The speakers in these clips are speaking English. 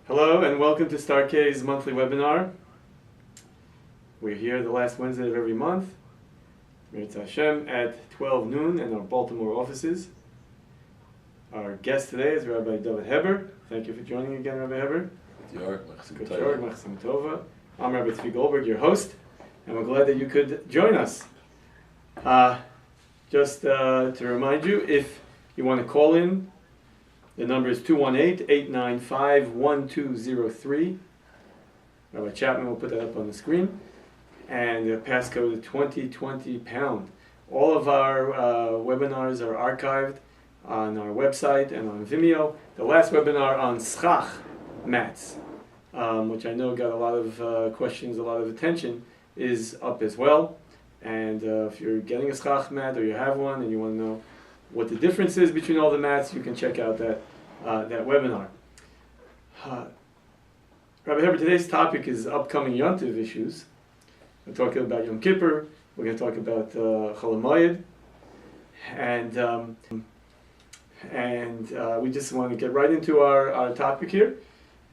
Hello and welcome to StarK's monthly webinar. We're here the last Wednesday of every month, Mirza Hashem, at 12 noon in our Baltimore offices. Our guest today is Rabbi Dovid Heber. Thank you for joining again, Rabbi Heber. I'm Rabbi Goldberg, your host, and we're glad that you could join us. Just to remind you, if you want to call in, the number is 218-895-1203. Rabbi Chapman will put that up on the screen. And the passcode is 2020#. All of our webinars are archived on our website and on Vimeo. The last webinar on schach mats, which I know got a lot of questions, a lot of attention, is up as well. And if you're getting a schach mat or you have one and you want to know what the difference is between all the mats, you can check out that webinar. Rabbi Heber, today's topic is upcoming Yom Tov issues. We're talking about Yom Kippur. We're going to talk about Chol Hamoed, and we just want to get right into our topic here.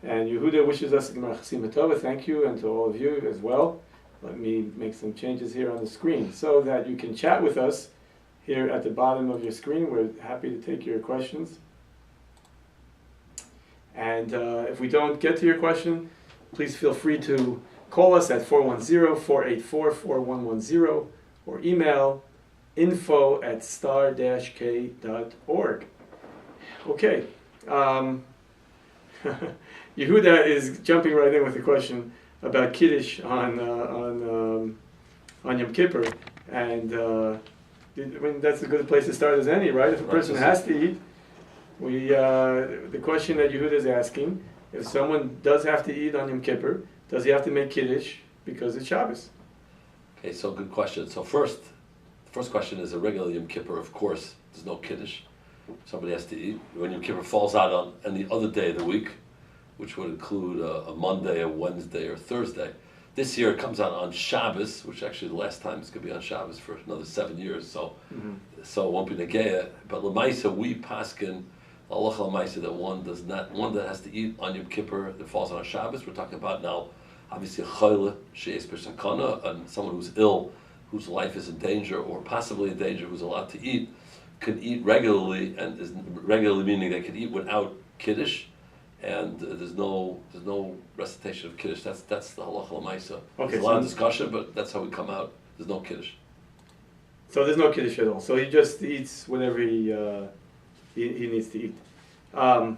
And Yehuda wishes us a Gemara Chasim Tova. Thank you, and to all of you as well. Let me make some changes here on the screen so that you can chat with us here at the bottom of your screen. We're happy to take your questions. And if we don't get to your question, please feel free to call us at 410-484-4110 or email info@star-k.org. Okay. Yehuda is jumping right in with a question about Kiddush on Yom Kippur, and I mean, that's a good place to start as any, right? If a person has to eat, the question that Yehuda is asking, if someone does have to eat on Yom Kippur, does he have to make Kiddush because it's Shabbos? Okay, so good question. So the first question is a regular Yom Kippur, of course, there's no Kiddush. Somebody has to eat. When Yom Kippur falls out on any other day of the week, which would include a Monday, a Wednesday, or Thursday. This year it comes out on Shabbos, which actually the last time it's going to be on Shabbos for another 7 years, so it won't be Negeya. But L'maisa, we paskin, halacha L'maisa, that one that has to eat on Yom Kippur that falls on Shabbos. We're talking about now, obviously, a chayla, she'es b'sakana, and someone who's ill, whose life is in danger, or possibly in danger, who's allowed to eat, could eat regularly, and is regularly meaning they could eat without Kiddush. And there's no recitation of Kiddush. That's the halacha l'maisa. Okay, there's a lot of discussion, but that's how we come out. There's no Kiddush. So there's no Kiddush at all. So he just eats whatever he needs to eat. I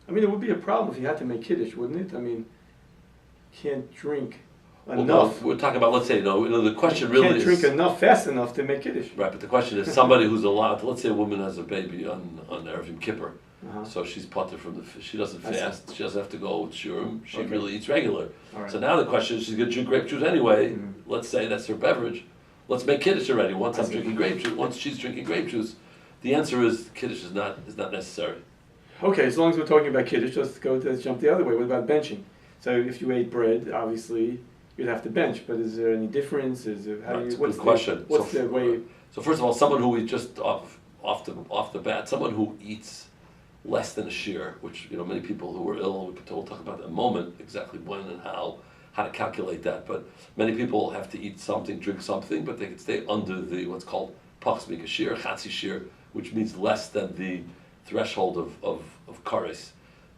mean, it would be a problem if he had to make Kiddush, wouldn't it? I mean, can't drink enough. No, we're talking about, let's say, the question really can't drink enough fast enough to make Kiddush. Right, but the question is somebody who's allowed. Let's say a woman has a baby on Erev Yom Kippur. So she's parted from she doesn't fast, she doesn't have to go with shurim, she really eats regular. Right. So now the question is, she's going to drink grape juice anyway, let's say that's her beverage, let's make Kiddush already, once I'm drinking grape juice, once she's drinking grape juice. The answer is, Kiddush is not necessary. Okay, as long as we're talking about Kiddush, let's jump the other way. What about benching? So if you ate bread, obviously, you'd have to bench, but is there any difference? It's a good question. What's the way? So first of all, someone who we just off the bat, someone who eats less than a shear, which many people who are ill, we'll talk about in a moment exactly when and how to calculate that. But many people have to eat something, drink something, but they can stay under the what's called pachs mika shear, chatzi shear, which means less than the threshold of kares.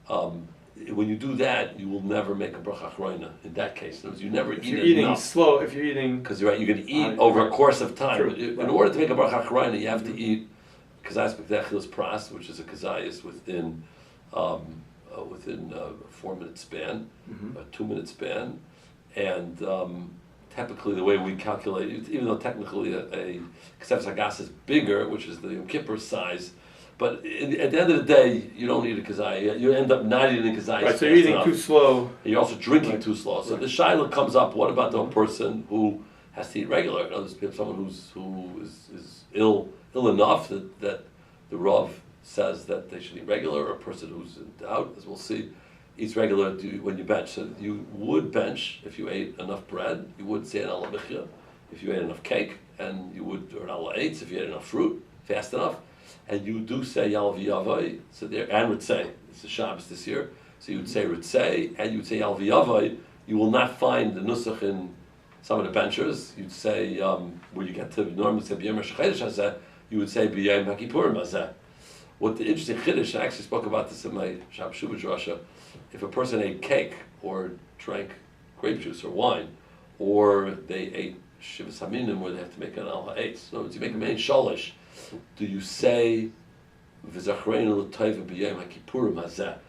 When you do that, you will never make a bracha achroina. In that case, in other words, you never eat enough. If you're eating slow, if you're eating, because you're right, you're going to eat over a course of time. True, in order to make a bracha achroina, you have to eat kazayis b'kdechilus pras, which is a kazayis within a 4-minute span, a 2-minute span, and typically the way we calculate it, even though technically a kazayis hagas is bigger, which is the Yom Kippur size, but at the end of the day, you don't eat a kazayis. You end up not eating a kazayis. Right, so you're eating too slow. And you're also drinking too slow. So the shaila comes up. What about the person who has to eat regular? In other words, someone who is ill enough that the Rav says that they should eat regular, or a person who's in doubt, as we'll see, eats regular when you bench. So you would bench if you ate enough bread. You would say an ala bichya if you ate enough cake, and you would, or an ala eitz if you ate enough fruit, fast enough. And you do say Yalav Yavai, so there, and would say, it's the Shabbos this year, So you would say Ritzei, and you would say Alviyavai. You will not find the nusach in some of the benchers. You'd say, where you get to normally say B'yom Chedesh Hazeh, you would say B'yom HaKippurim Hazeh. What the interesting Chiddush, I actually spoke about this in my Shab Shuvah Drasha, if a person ate cake or drank grape juice or wine, or they ate Shivas Haminim where they have to make an Al Ha'etz. In other words, you make a main shalish, do you say V'zachreinu l'toiva b'yom HaKippurim hazeh?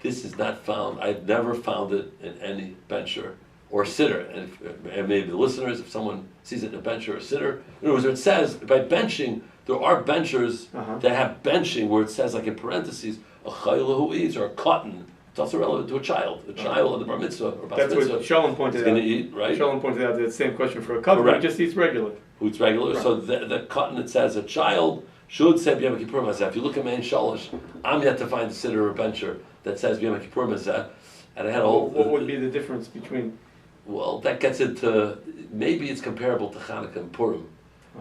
This is not found. I've never found it in any bencher or sitter. And maybe the listeners, if someone sees it in a bencher or sitter, in other words, it says by benching, there are benchers that have benching where it says, like in parentheses, a chayla who eats or a cotton. It's also relevant to a child. A child on the bar mitzvah or bas mitzvah. That's what Shalom pointed out. Going to eat, right? Shalom pointed out the same question for a couple who just eats regular. Who eats regular. Right. So the cotton, it says a child should say B'yom Kippurim Hazeh. If you look at Mein Shalish, I'm yet to find a sitter or bencher that says B'yom Kippurim Hazeh. And I had a whole... What would be the difference between... Well, that gets into... Maybe it's comparable to Chanukah and Purim,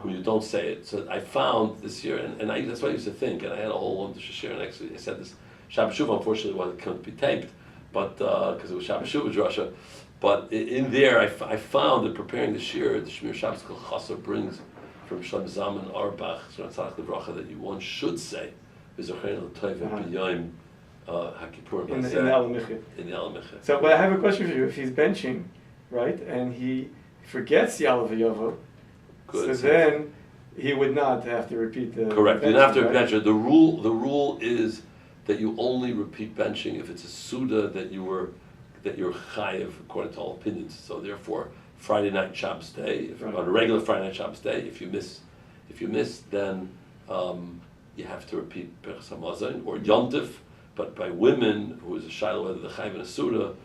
when you don't say it. So I found this year, and that's what I used to think, and I had a whole one to share, and actually I said this, Shabbat Shuvah, unfortunately, it couldn't be taped, but because it was Shabbat Shuvah Drasha. But in there, I found that preparing the Shir, the Shmir Shabbos Kol Chasser brings from Shlem Zaman Arbach, that you one should say, V'zochein l'toiva b'yom HaKippurim in the Al-Michit. In the Al-Michit. So, but I have a question for you. If he's benching, right, and he forgets Yalav V'Yovo, so then he would not have to repeat the correct. benching, You don't have to right? repeat benching. The rule is that you only repeat benching if it's a Suda that you're chayiv according to all opinions. So therefore, Friday night Shabbos day, on a regular Friday night Shabbos day, if you miss, then you have to repeat Perchas Hamazon or Yontif. But by women, who is a shayla whether the chayiv and a Suda,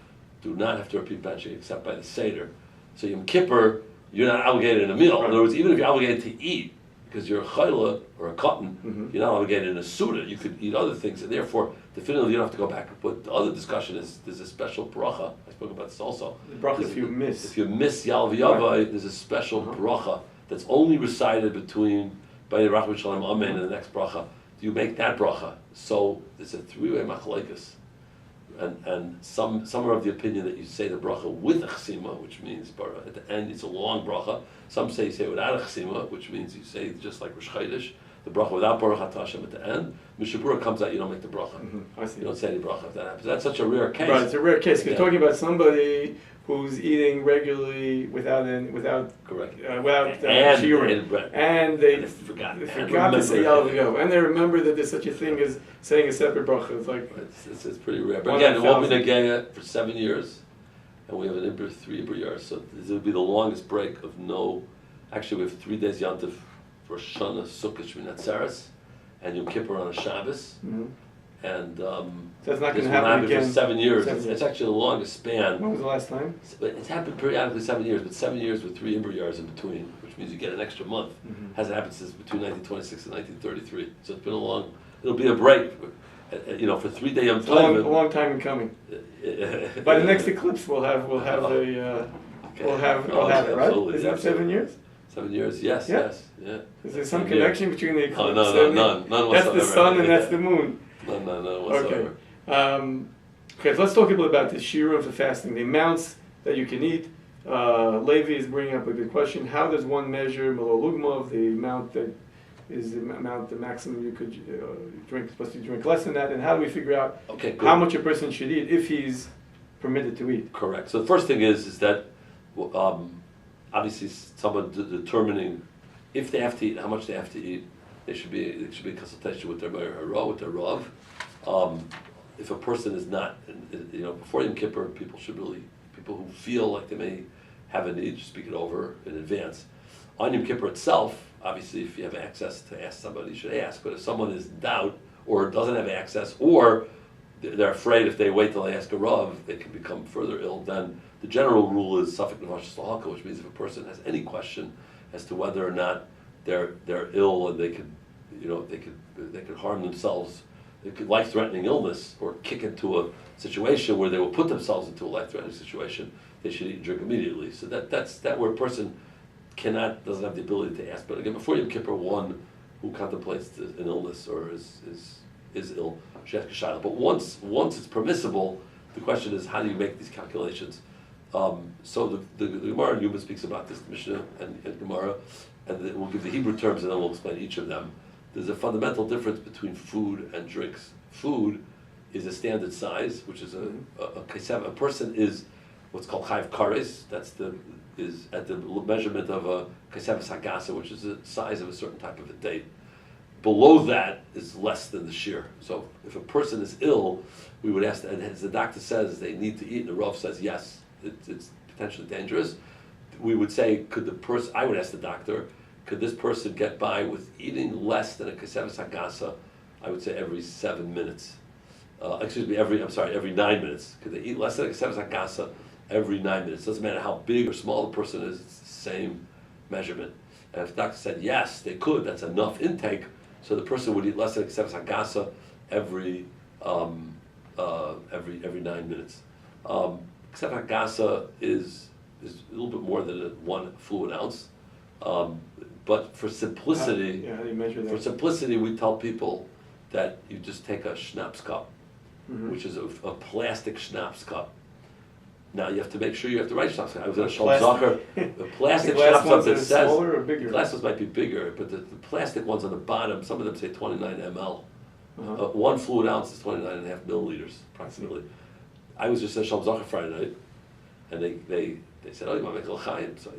do not have to repeat benching except by the Seder. So Yom Kippur, you're not obligated in a meal. Right. In other words, even if you're obligated to eat, because you're a chayla or a cotton, you're not obligated in a suda. You could eat other things, and therefore, definitively, you don't have to go back. But the other discussion is there's a special bracha. I spoke about this also. The bracha if you miss. If you miss Yal V'Yavai, there's a special bracha that's only recited between B'nai Rachman Shalom Amen and the next bracha. Do you make that bracha? So it's a three-way machlokes. And some are of the opinion that you say the bracha with a chsima, which means at the end it's a long bracha. Some say you say without a chsima, which means you say just like Rosh Chodesh, the bracha without Baruch Atah Hashem at the end. Mishabura comes out, you don't make the bracha. I see. You don't say any bracha if that happens. That's such a rare case. Right, it's a rare case. You're talking about somebody who's eating regularly without correct shiurim, and they forgot to say Yalav V'Yovo, and they remember that there's such a thing as saying a separate bracha. It's like it's pretty rare. But again, it won't be Negeya for 7 years, and we have an Ibr 3 Ibr years, so this will be the longest break of no. Actually, we have 3 days Yantif for Shana Sukkot Shmini Atzeres, and Yom Kippur on a Shabbos. And so it's not going to happen again for 7 years. It's actually the longest span. When was the last time? It's happened periodically 7 years, but 7 years with 3 Imber years in between, which means you get an extra month. Hasn't happened since between 1926 and 1933. So it's been it'll be a break, for 3 days. It's a long time in coming. By the next eclipse, we'll have it, right? Is that 7 years? 7 years, yes. Yeah. Is there some connection between the eclipse? None whatsoever. That's the sun and that's the moon. None whatsoever. Okay, so let's talk a little about the shiurim for fasting, the amounts that you can eat. Levi is bringing up a good question. How does one measure malolugma, the amount that is the maximum you could drink, supposed to drink less than that, and how do we figure out how much a person should eat if he's permitted to eat? Correct. So the first thing is that obviously someone determining if they have to eat, how much they have to eat. There should be a consultation with their Meir with their Rav. If a person is not, before Yom Kippur, people who feel like they may have a need, just speak it over in advance. On Yom Kippur itself, obviously, if you have access to ask somebody, you should ask. But if someone is in doubt or doesn't have access, or they're afraid if they wait till they ask a Rav, they can become further ill, then the general rule is Safek Nefashos L'Halakha, which means if a person has any question as to whether or not they're ill and they could harm themselves, they could life-threatening illness, or kick into a situation where they will put themselves into a life-threatening situation, they should eat and drink immediately. So that's where a person doesn't have the ability to ask. But again, before Yom Kippur, one who contemplates an illness or is ill should ask a shayla. But once it's permissible, the question is, how do you make these calculations? So the Gemara in Yuma speaks about this, the Mishnah and Gemara, and we'll give the Hebrew terms and then we'll explain each of them. There's a fundamental difference between food and drinks. Food is a standard size, which is a person is what's called chayv kares. Is at the measurement of a kasev sagasa, which is the size of a certain type of a date. Below that is less than the shear. So if a person is ill, we would ask, and as the doctor says they need to eat, and the Rav says yes, it's potentially dangerous. We would say, I would ask the doctor, could this person get by with eating less than a kasev sagasa? I would say every 7 minutes. Every 9 minutes. Could they eat less than a kasev sagasa every 9 minutes? Doesn't matter how big or small the person is, it's the same measurement. And if the doctor said yes, they could, that's enough intake, so the person would eat less than kasev sagasa every 9 minutes. Kasev sagasa is a little bit more than 1 fluid ounce. But for simplicity, how do you measure that? For simplicity, we tell people that you just take a schnapps cup, which is a plastic schnapps cup. Now you have to make sure you have the right schnapps cup. I was at a Shom Zacher, a plastic schnapps cup that says smaller or bigger? The glass ones might be bigger, but the plastic ones on the bottom, some of them say 29 ml. 1 fluid ounce is 29.5 milliliters approximately. I was just at Shom Zacher Friday night, and they said, "Oh, you want to make a l'chaim?" So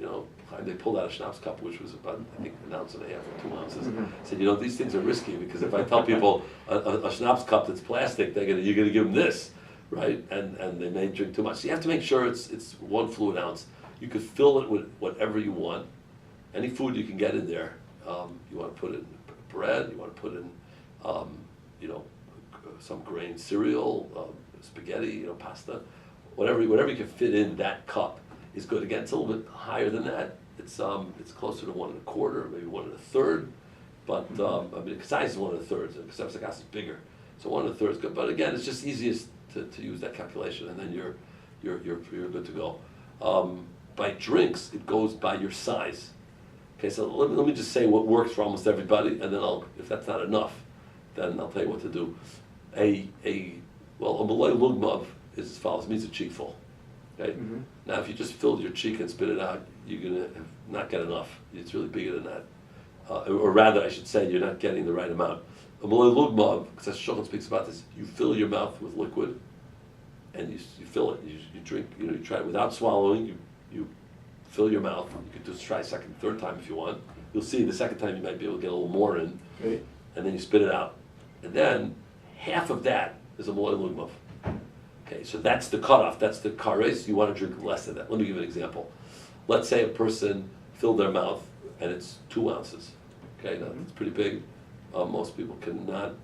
they pulled out a schnapps cup, which was about, I think, 1.5 ounces or 2 ounces. I said, these things are risky, because if I tell people a schnapps cup that's plastic, you're going to give them this, right? And they may drink too much. So you have to make sure it's 1 fluid ounce. You could fill it with whatever you want, any food you can get in there. You want to put in bread, you want to put in, some grain cereal, spaghetti, pasta, whatever you can fit in that cup is good. Again, it's a little bit higher than that. It's closer to 1 1/4, maybe 1 1/3. But the size is 1 1/3. And kasev sagasa is bigger, so 1 1/3 is good. But again, it's just easiest to use that calculation, and then you're good to go. By drinks, it goes by your size. Okay, so let me just say what works for almost everybody, and then if that's not enough, then I'll tell you what to do. A malay lugmav is as follows: means a cheek full. Okay. Now, if you just filled your cheek and spit it out, you're gonna not get enough. It's really bigger than that, or rather, I should say, you're not getting the right amount. A malay lugmav, because Shulchan speaks about this, you fill your mouth with liquid, and you fill it. You drink. You try it without swallowing. You fill your mouth. You could just try second, third time if you want. You'll see the second time you might be able to get a little more in, and then you spit it out. And then half of that is a malay lugmav. Okay, so that's the cutoff. That's the kares. You want to drink less than that. Let me give you an example. Let's say a person filled their mouth and it's 2 ounces. Okay, now it's pretty big. Most people cannot.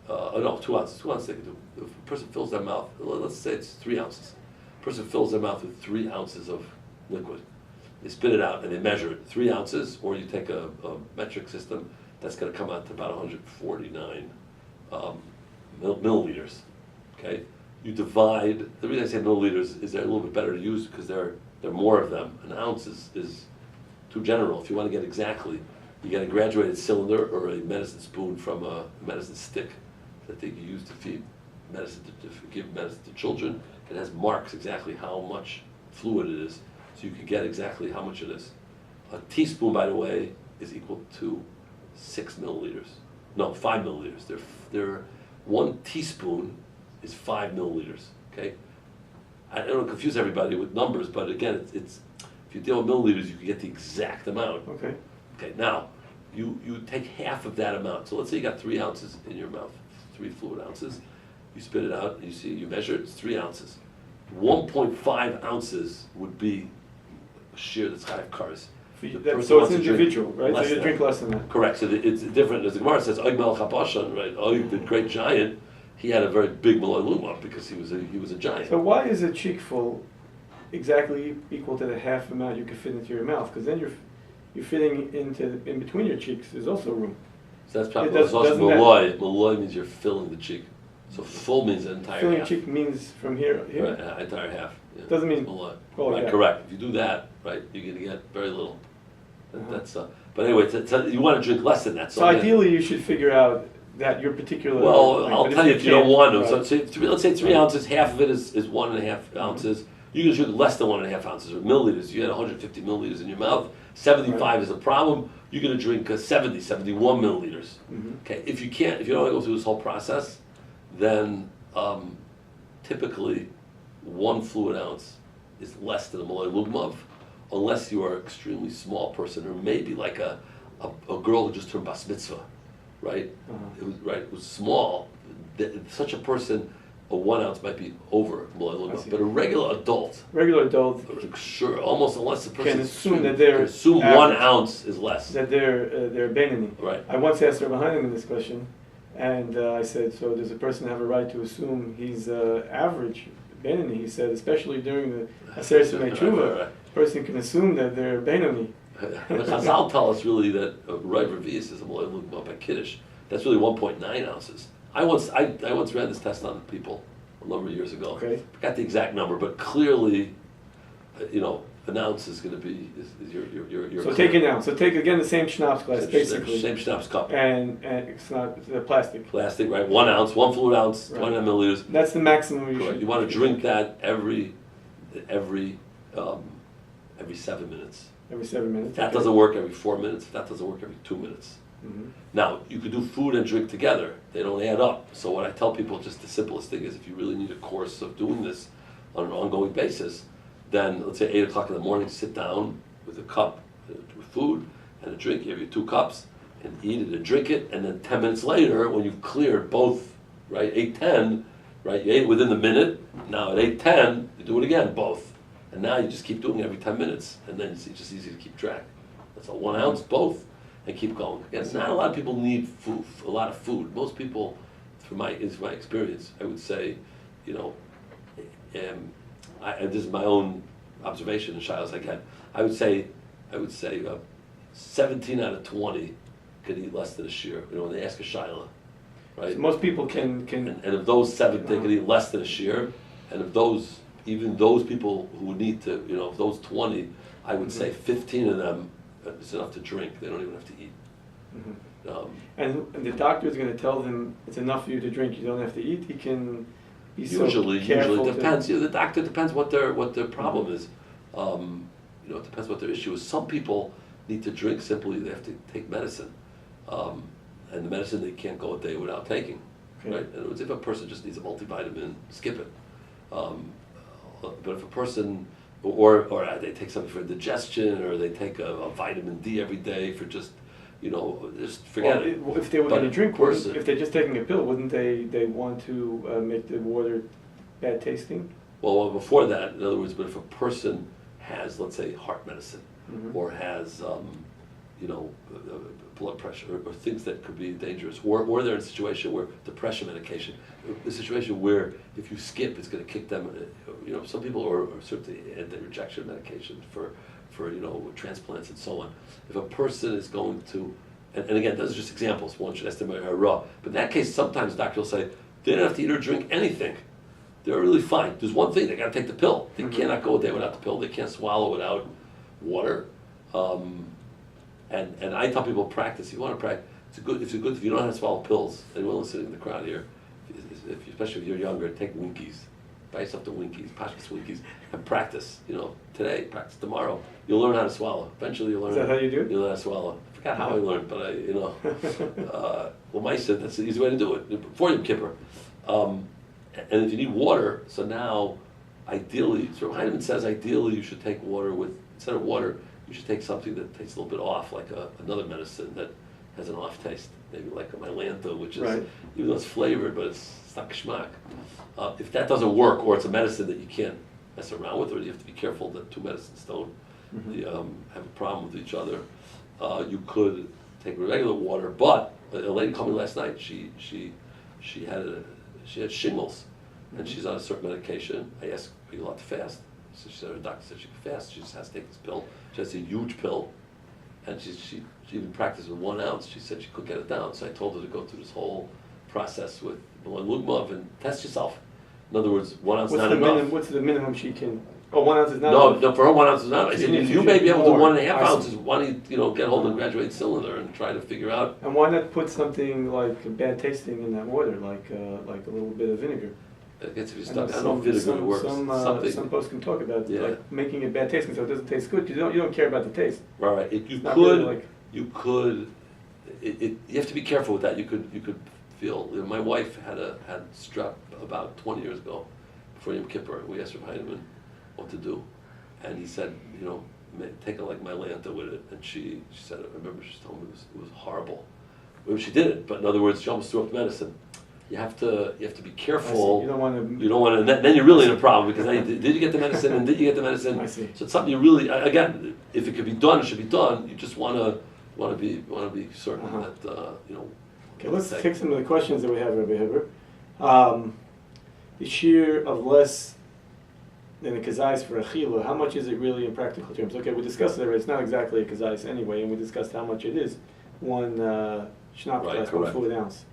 2 ounces. 2 ounces they can do. If a person fills their mouth, let's say it's 3 ounces. A person fills their mouth with 3 ounces of liquid. They spit it out and they measure it. 3 ounces, or you take a metric system, that's going to come out to about 149 milliliters. Okay. You divide. The reason I say milliliters is they're a little bit better to use because there are more of them. An ounce is too general. If you want to get exactly, you get a graduated cylinder or a medicine spoon from a medicine stick that they use to feed medicine to give medicine to children. It has marks exactly how much fluid it is, so you can get exactly how much it is. A teaspoon, by the way, is equal to 6 milliliters. No, 5 milliliters. They're 1 teaspoon is 5 milliliters. Okay, I don't want to confuse everybody with numbers, but again, it's if you deal with milliliters, you can get the exact amount. Okay. Okay. Now, you take half of that amount. So let's say you got 3 ounces in your mouth, 3 fluid ounces. You spit it out, and you measure it. It's 3 ounces. 1.5 ounces would be a shear that's chayv kares. So it's individual, right? So you drink less than that. Correct. So it's different. As the Gemara says, Og Melech HaBashan, right? Og, the great giant, he had a very big malay lugmav because he was a giant. So why is a cheek full exactly equal to the half amount you can fit into your mouth? Because then you're fitting in between your cheeks. There's also room. So that's probably also malay. Malay means you're filling the cheek. So full means an entire filling half. Filling cheek means from here. Right, entire half. Yeah. Doesn't mean malay. Right, correct. If you do that, right, you're going to get very little. That's but anyway, you want to drink less than that. So ideally, you should figure out that your particular. Well, I'll tell you if you don't want them. Right. So let's say 3 ounces, half of it is 1.5 ounces. You can drink less than 1.5 ounces or milliliters. You had 150 milliliters in your mouth. 75 is a problem. You're going to drink 70, 71 milliliters. Okay, if you don't want to go through this whole process, then typically 1 fluid ounce is less than a malay lugmav, unless you are an extremely small person, or maybe like a girl who just turned bas mitzvah, right? It was small. Such a person, a 1 ounce might be over malay lugmav, but a regular adult, sure, almost unless the person can assume that they're assume average, 1 ounce is less. that they're Beinoni. Right. I once asked Rabbi this question, and I said, so does a person have a right to assume he's average Beinoni? He said, especially during the Aseret Yemei Tshuva, a person can assume that they're Beinoni. The Chazal tell us really that Rav Revius is a malay lugmav by Kiddush. That's really 1.9 ounces. I once ran this test on people a number of years ago. Okay. Forgot the exact number, but clearly, an ounce is going to be is your. So take an ounce. So take again the same schnapps glass, basically. Same schnapps cup. And it's not plastic. Plastic, right? 1 ounce, 1 fluid ounce, Right. 29 milliliters. That's the maximum you Correct. should. You want to drink that every 7 minutes. Every 7 minutes. If that okay. doesn't work, every 4 minutes. If that doesn't work, every 2 minutes. Now, you could do food and drink together. They don't add up. So what I tell people, just the simplest thing is, if you really need a course of doing this on an ongoing basis, then let's say 8 o'clock in the morning, sit down with a cup with food and a drink. You have your 2 cups and eat it and drink it. And then 10 minutes later, when you've cleared both, right, 8:10, right, you ate within the minute. Now at 8:10, you do it again, both. And now you just keep doing it every 10 minutes. And then it's just easy to keep track. That's a 1 ounce, both. And keep going. Again, not a lot of people need food, a lot of food. Most people, from my experience, I would say, and this is my own observation and shilas I get. I would say, 17 out of 20 could eat less than a shear. When they ask a shilah, right? So most people can. And of those 7, they could eat less than a shear. And of those, even those people who need to, of those 20, I would say 15 of them. It's enough to drink. They don't even have to eat. And the doctor is going to tell them it's enough for you to drink. You don't have to eat. He can be usually careful. Depends. The doctor depends what their problem is. It depends what their issue is. Some people need to drink simply. They have to take medicine, and the medicine they can't go a day without taking. Okay. Right. In other words, if a person just needs a multivitamin, skip it. But if a person or they take something for digestion, or they take a vitamin D every day for just forget it. If they were going to drink, person, if they're just taking a pill, wouldn't they want to make the water bad tasting? Well, before that, in other words, but if a person has, let's say, heart medicine, or has, blood pressure, or things that could be dangerous, or they're in a situation where depression medication, a situation where if you skip, it's going to kick them. Some people are certainly anti-rejection medication for transplants and so on. If a person is going to, and again, those are just examples. One should estimate her raw, but in that case, sometimes doctor will say they don't have to eat or drink anything. They're really fine. There's one thing, they got to take the pill. They cannot go a day without the pill. They can't swallow without water. And I tell people, practice. If you want to practice, if you don't know how to swallow pills, anyone listening in the crowd here, especially if you're younger, take Winkies. Buy yourself the Winkies, Pashkas Winkies, and practice. Today, practice tomorrow. You'll learn how to swallow. Eventually, you'll learn. Is that how you do? You'll learn how to swallow. I forgot how I learned, but well, said that's the easy way to do it before Yom Kippur. And if you need water, so now, ideally, so Heinemann says ideally you should take water with, instead of water, you should take something that tastes a little bit off, like another medicine that has an off taste, maybe like a Mylanta, which is, right. Even though it's flavored, but it's not geschmack. If that doesn't work, or it's a medicine that you can't mess around with, or you have to be careful that 2 medicines don't have a problem with each other, you could take regular water. But a lady called me last night. She had shingles, and she's on a certain medication. I asked, "Are you allowed to fast?" So she said, her doctor said she could fast. She just has to take this pill. She has a huge pill, and she even practiced with 1 ounce. She said she could get it down. So I told her to go through this whole process with Lugmav and test yourself. In other words, 1 ounce is What's not the enough. What's the minimum she can? Oh, 1 ounce is not No, enough. no, for her 1 ounce is not. I So said, you need you to may be able to do more. 1.5 I see. ounces. Why don't you, get hold of the graduate cylinder and try to figure out. And why not put something like bad tasting in that water, like a little bit of vinegar? I guess if you I know stuck, I don't know if vinegar works. Something. Some folks can talk about Yeah. like making it bad tasting so it doesn't taste good. You don't care about the taste. Right. You It's not could. really like, You could. You have to be careful with that. You could feel. My wife had strep about 20 years ago, before Yom Kippur. We asked Rabbi Heinemann what to do, and he said, take it like my Lanta with it. And she said, I remember she told me it was horrible. Well, she did it, but in other words, she almost threw up the medicine. You have to be careful. you don't want to. You don't want to. Then you're really in a problem because then did you get the medicine and did you get the medicine? I see. So it's something you really, again, if it could be done, it should be done. You just want to be certain that Okay, let's take some of the questions that we have, Rabbi Heber. The shear of less than a kazais for a chila, how much is it really in practical terms? Okay, we discussed it already. It's not exactly a kazais anyway, and we discussed how much it is. One schnapps glass, 1 fluid ounce.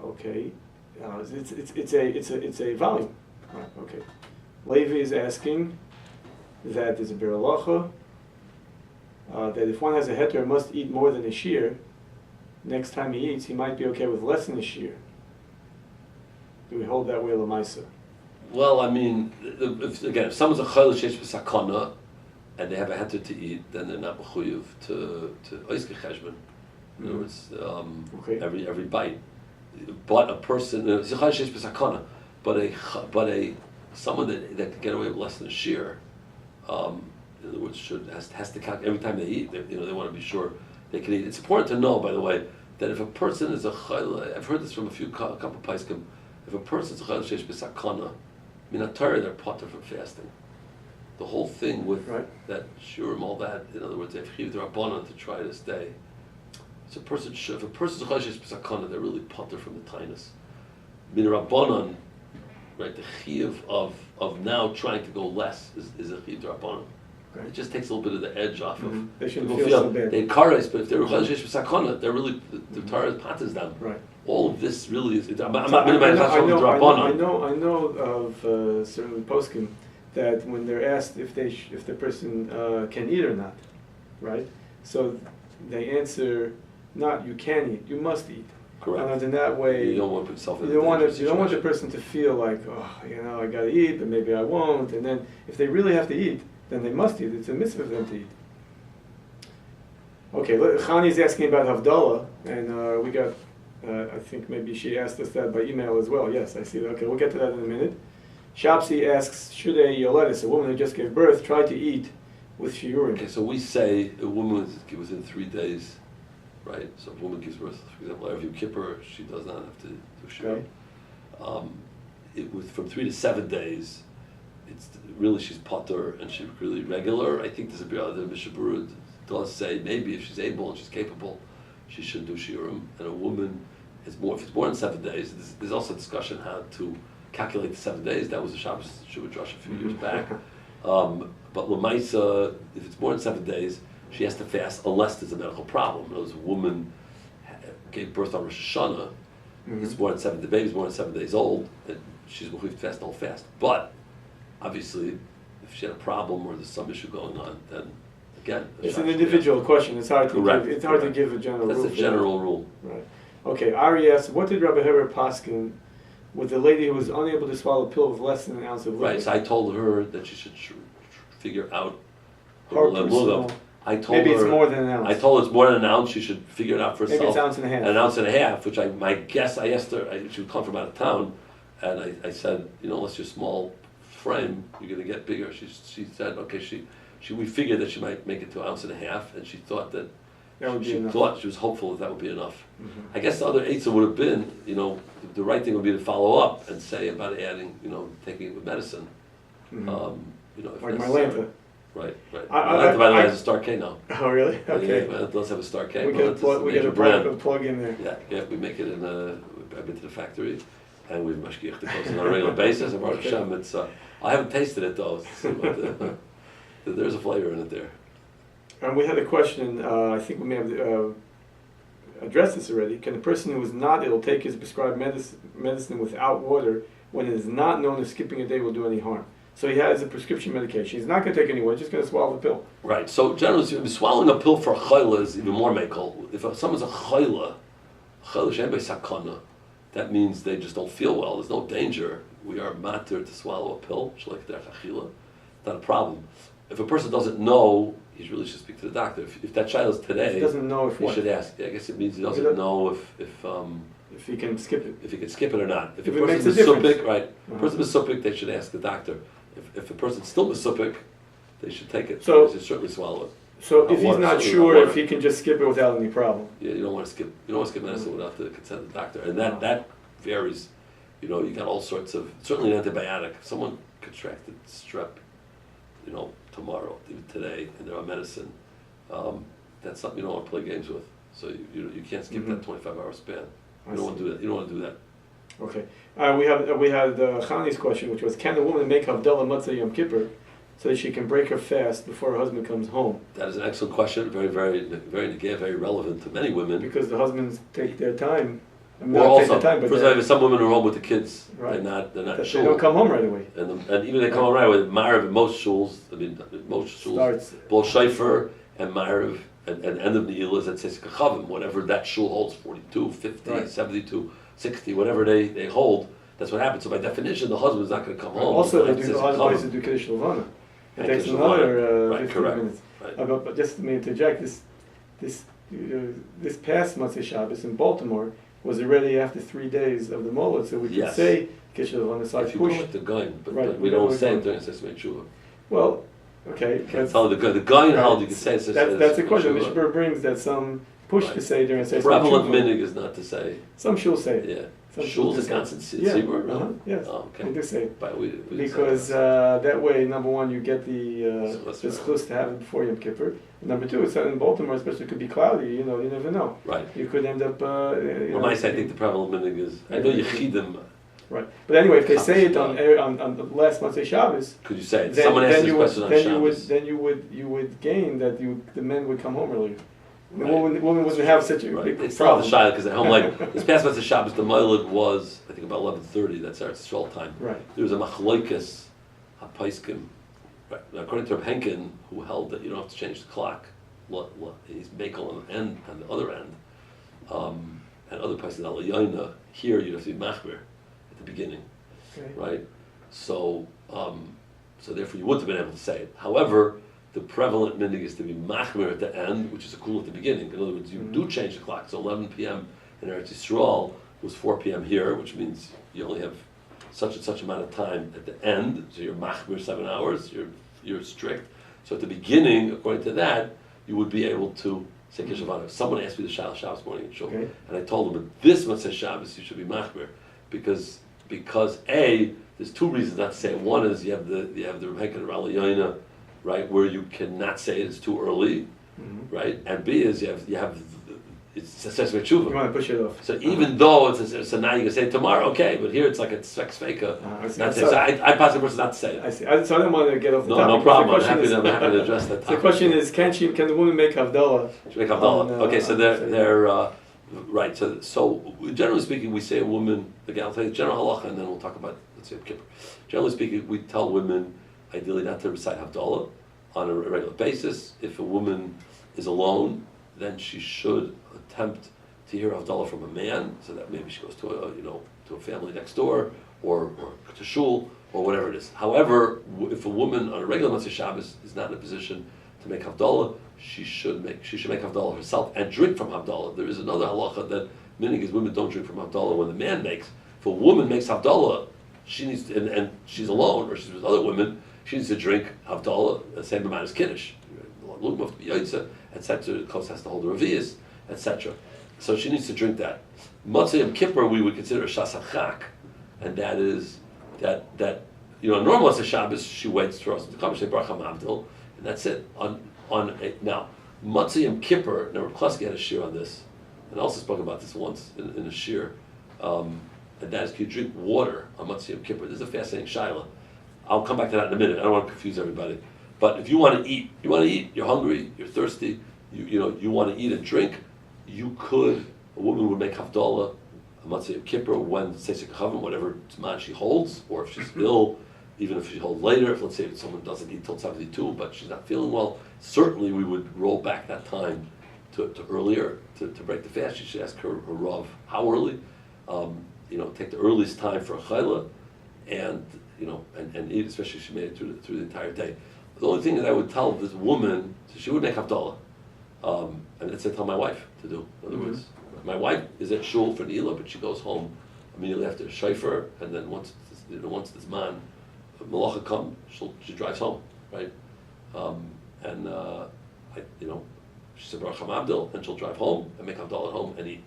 Okay, it's a volume. Right, okay. Levi is asking that there's a beralacha that if one has a heter must eat more than a shear, next time he eats, he might be okay with less than a shear. Do we hold that way lamaisa? Well, I mean, if someone's a chayil sheish b'sakana and they have a heter to eat, then they're not mechuyev to oiske cheshbon. In other words, every bite. But a person, it's a chayil sheish b'sakana, but someone that can get away with less than a shear. In other words, has to calculate every time they eat. They want to be sure they can eat. It's important to know, by the way, that if a person is a chayil, I've heard this from a couple paiskim. If a person is a chayil sheish b'sakana, minatari they're potter from fasting. The whole thing with that shurim, all that. In other words, they have chiv d'rabbanan to try to stay. So if a person's a chayil sheish b'sakana, they're really potter from the tainus. Minarabbanan, right? The chiv of now trying to go less is a chiv d'rabbanan. It just takes a little bit of the edge off of. They shouldn't feel so bad. They kares, but if they're chayil sheish b'sakana, they're really the Torah patters them. Right. All of this really is. I'm not I minimizing. know of certain poskim that when they're asked if the person can eat or not, right? So they answer, not you can eat, you must eat. Correct. And in that way, you don't want to put yourself in you don't want the person to feel like, I gotta eat, but maybe I won't. And then if they really have to eat, then they must eat. It's a mitzvah for them to eat. Okay, Chani is asking about Havdalah, and we got. I think maybe she asked us that by email as well. Yes, I see that. Okay, we'll get to that in a minute. Shapsi asks, should a yoletis, a woman who just gave birth, try to eat with shiurim? Okay, so we say a woman within 3 days, right? So if a woman gives birth, for example, every Yom Kippur, she does not have to do shiurim. From 3 to 7 days, it's really she's potter and she's really regular. I think there's a bit the Mishabura does say maybe if she's able and she's capable, she should do shiurim. And a woman is more, if it's more than 7 days, there's also a discussion how to calculate the 7 days. That was a Shabbos Shuvah Drush a few years back. But Lamaisa, if it's more than 7 days, she has to fast unless there's a medical problem. In other words, a woman gave birth on Rosh Hashanah, it's more than 7 days, the baby's more than 7 days old, then she's going to fast the whole fast. But obviously, if she had a problem or there's some issue going on, then again, it's an individual question. It's hard to give a general rule. That's a general rule. Right. Okay. Ari asks, what did Rabbi Heber paskin with the lady who was unable to swallow a pill with less than an ounce of liquid? Right. So I told her that she should figure out her personal. I told maybe her it's more than an ounce. I told her it's more than an ounce. She should figure it out for herself. Maybe it's an ounce and a half. An ounce and a half, which my guess. I asked her. She would come from out of town, and I said, unless you're small frame, you're going to get bigger. She said, okay. We figured that she might make it to an ounce and a half, and she thought that she was hopeful that would be enough. I guess the other eitzah would have been, the right thing would be to follow up and say about adding, taking it with medicine. If like necessary. Mylanta. Right. Lanta, by the way, has a star K now. Oh, really? Okay. It does have a star K. We get a plug in there. Yeah, we make it in I've been to the factory, and we've mashgiach the clothes on a regular basis. And Baruch Hashem, it's I haven't tasted it though. But, there's a flavor in it there. And we had a question. I think we may have addressed this already. Can a person who is not ill take his prescribed medicine without water when it is not known if skipping a day will do any harm? So he has a prescription medication. He's not going to take any water. He's just going to swallow the pill. Right. So generally, swallowing a pill for a chayla is even more mekel. If someone's a chayla she'en sakana, that means they just don't feel well. There's no danger. We are matter to swallow a pill. Not a problem. If a person doesn't know, he really should speak to the doctor. If that child is today, he doesn't know if he should ask. Yeah, I guess it means he doesn't know if he can skip it. If he can skip it or not. If a it person is supik, right? A person is supik, they should ask the doctor. If a person's still supik, they should take it. So they should certainly swallow it. So if he's not sure if he can just skip it without any problem. Yeah, you don't want to skip. You don't want to skip medicine without the consent of the doctor, and that varies. You know, you got all sorts of, certainly an antibiotic. If someone contracted strep, tomorrow, even today, and they're on medicine, that's something you don't want to play games with. So you can't skip that 25-hour span. You don't want to do that. You don't want to do that. Okay. We had Chani's question, which was, can a woman make Havdalah Matzah Yom Kippur so that she can break her fast before her husband comes home? That is an excellent question. Very, very, very, very relevant to many women. Because the husbands take their time. Or also, for example, some women are home with the kids. Right. They're not They don't come home right away. And even they come home right away. Ma'ariv in most shuls, both Shaifer and Ma'ariv and end of Ne'ilah is at Seiska Chavim, whatever that shul holds, 42, 50, right. 72, 60, whatever they hold, that's what happens. So by definition, the husband's not going to come home. Also, a lot of places do Kiddush Levana. It takes another 15 minutes. Right. But just to interject, this past Matzah Shabbos in Baltimore was already after 3 days of the Molad, so we could say Kiddush Levana. So if you push it the gun, but we don't say it during Sesame Tshuva. Well, okay. That's how the gun held. You can say it's that's the question. Mishnah brings that some push to say during Sesame Tshuva. Prevalent minig is not to say. Some shuls say it. Yeah. Shuls is constant Sibur? Yes, okay. they do say it. We because that way, number one, you get the close to have it before Yom Kippur. Number two, it's in Baltimore, especially, it could be cloudy. You never know. Right. You could end up. Well, I think the prevalent minig is. I know Yechidim. Right, but anyway, if they say it on the last Matzah Shabbos, could you say it? Someone asked this question on Shabbos. Then you would gain that the men would come home earlier. The woman wouldn't have such a big It's problem. not the Shiloh because at home, like this past Matzah Shabbos, the Moilad was I think about 11:30. That's our Yisrael time. Right. There was a machlokes hapaiskim. Right. Now, according to Reb Henkin, who held that you don't have to change the clock. He's makel on the end, on the other end, and other places al yaina. Here you have to be machmer at the beginning, right? So therefore you wouldn't have been able to say it. However, the prevalent minig is to be machmer at the end, which is a cool at the beginning. In other words, you do change the clock. So 11 p.m. in Eretz Yisrael was 4 p.m. here, which means you only have such and such amount of time at the end. So you're machmer 7 hours. You're strict. So at the beginning, according to that, you would be able to say Kishavana. Someone asked me the Shabbos morning in Shul, and I told them, but this Matzah Shabbos you should be machmer because there's two reasons not to say it. One is you have the Rebbe and Rala Yoina, right, where you cannot say it's too early, right? And B is you have it's a Sesame Tshuva. You want to push it off. So even though so now you can say it tomorrow, okay, but here it's like it's Svex Feka. So I pass the person not to say it. I see. So I don't want to get off the topic. No problem. I'm happy to address that topic. The question is, can the woman make Havdalah? She make Havdalah. Okay, so they're right. So generally speaking, we say a woman. Again, I'll tell you the general halacha, and then we'll talk about let's say Yom Kippur. Generally speaking, we tell women ideally not to recite Havdalah on a regular basis. If a woman is alone, then she should attempt to hear Havdalah from a man, so that maybe she goes to a family next door or to shul or whatever it is. However, if a woman on a regular Matzah Shabbos is not in a position to make Havdalah, she should make Havdalah herself and drink from Havdalah. There is another halacha that meaning is women don't drink from Havdalah when the man makes. If a woman makes Havdalah, she needs to, and she's alone or she's with other women, she needs to drink Havdalah the same amount as Kiddush. Etc. The Kos has to hold the Revi'is, etc. So she needs to drink that. Matzah Yom Kippur we would consider a Shasachak, and that is that normal Matzah Shabbos she waits for us to come and say Baruch HaMavdil, and that's it. Now Matzah Yom Kippur. Now Reb Klasky had a shir on this, and I also spoke about this once in a shir, and that is can you drink water on Matzah Yom Kippur? This is a fascinating shaila. I'll come back to that in a minute. I don't want to confuse everybody. But if you want to eat, you're hungry, you're thirsty, you want to eat and drink, you could a woman would make Havdalah on Motzei Yom Kippur when Seisik Chavim, whatever man she holds, or if she's ill, even if she holds later, if let's say someone doesn't eat till 72, but she's not feeling well, certainly we would roll back that time to earlier to break the fast. She should ask her Rav how early. Take the earliest time for a chayla, and eat, especially if she made it through the entire day. The only thing that I would tell this woman, so she would make Havdalah, and that's what I tell my wife to do. In other words, my wife is at shul for Neila, but she goes home immediately after Shofar, and then once this man Malacha come, she drives home, right? She said Baruch Hamabdil, and she'll drive home and make Havdalah at home and eat.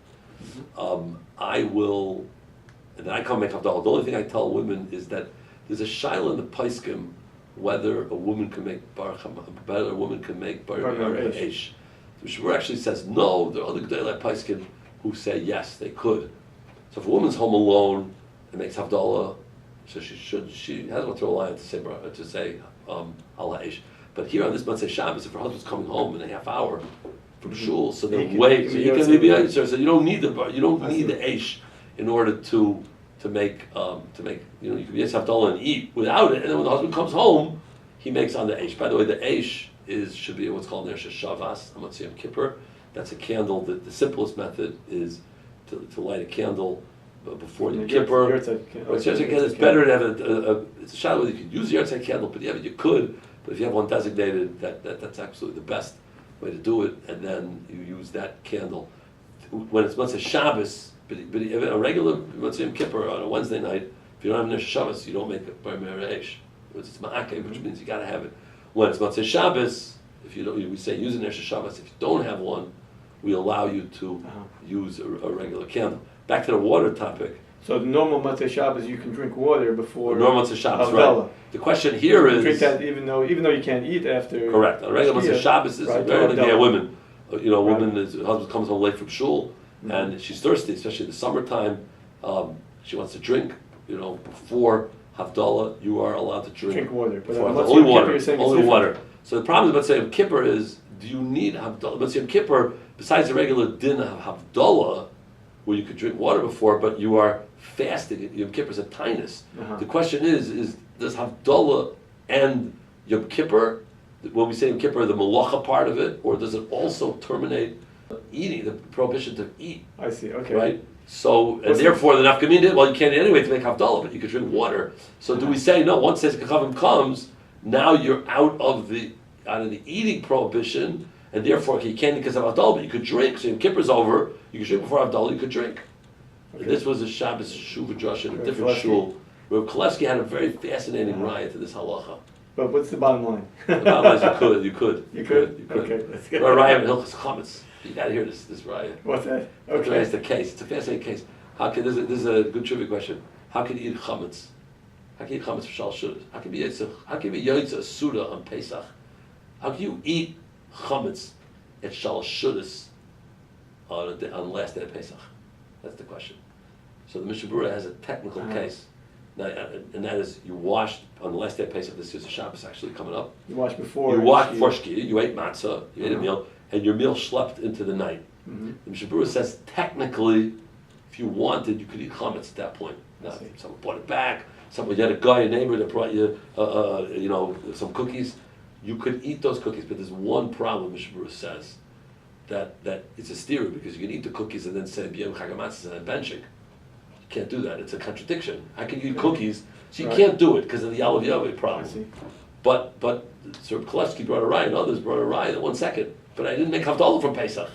I will, and then I come make Havdalah. The only thing I tell women is that there's a shaila in the Paiskim whether a woman can make Baruch Hamabdil, whether a woman can make Baruch Eish. The Shabbat actually says no. There are other Gedolei Paiskim who say yes, they could. So if a woman's home alone and makes Havdalah, so she has to throw a line to say Allah Eish. But here on this Motzei Shabbos, if her husband's coming home in a half hour from shul, so then wait. So you can maybe so you don't need the Eish in order to make you can be Havdalah and eat without it, and then when the husband comes home, he makes on the Eish. By the way, the Eish should be what's called Ner Shavas on Motzei Yom Kippur. That's a candle. The simplest method is to light a candle before Yom Kippur. It's better to have it's a shot where you could use the Yartzeit candle, but you could. But if you have one designated, that's absolutely the best way to do it, and then you use that candle. When it's Motzei Shabbos, but a regular Motzei Yom Kippur on a Wednesday night, if you don't have Ner Shabbos, you don't make it by Me'eresh. It's Ma'akev, which means you got to have it. When it's Motzei Shabbos, we say use a Ner Shabbos. If you don't have one, we allow you to use a regular candle. Back to the water topic. So the normal Motzei Shabbos, you can drink water before. Normal Motzei Shabbos, right? The question here is drink that even though you can't eat after. Correct. On regular Motzei Shabbos is very like women. Woman, her husband comes home late from shul, and she's thirsty, especially in the summertime. She wants to drink. Before Havdalah, you are allowed to drink water. But only water. Only water. So the problem with Motzei Yom Kippur is, do you need Havdalah? Motzei Yom Kippur, besides the regular din of Havdalah, where you could drink water before, but you are fasting. Yom Kippur is a tainus. The question is does Havdalah end Yom Kippur? When we say Yom Kippur, the malacha part of it, or does it also terminate eating, the prohibition to eat? I see. Okay. Right. So and therefore the nafkamina. Well, you can't eat anyway to make Havdalah, but you could drink water. So do we say no? Once Seisik Chavim comes, now you're out of the eating prohibition, and therefore you can't because of Havdalah, but you could drink. So Yom Kippur's over. You could drink before Havdalah. You could drink. Okay. This was a Shabbos Shuva Josh in a different shul. Rav Kolevsky had a very fascinating riot to this halacha. But what's the bottom line? The bottom line is you could. Okay, let's get riot in Hilchos Chametz. You got to hear this riot. What's that? Okay. It's the case. It's a fascinating case. This is a good trivia question. How can you eat chametz? How can you eat chametz for Shal Shudas? How can you be Yotza Suda on Pesach? How can you eat chametz at Shal Shudas on the last day of Pesach? That's the question. So the Mishnah Berurah has a technical case. Now, and that is, you washed on the last day of Pesach. This is a Shabbos actually coming up. You washed before. You washed before Shkia. You ate matzah. You ate a meal, and your meal schlepped into the night. The Mishnah Berurah says technically, if you wanted, you could eat chametz at that point. Now, if someone brought it back, you had a guy, a neighbor that brought you, some cookies. You could eat those cookies, but there's one problem. Mishnah Berurah says that it's a steer because you can eat the cookies and then say b'yom chag hamatzos and then benching. You can't do that. It's a contradiction. I can eat cookies, so you can't do it because of the Yalav Yaveh problem. But Sir Kolevsky brought a riot, and others brought a riot at 1 second. But I didn't make Havdalah from Pesach.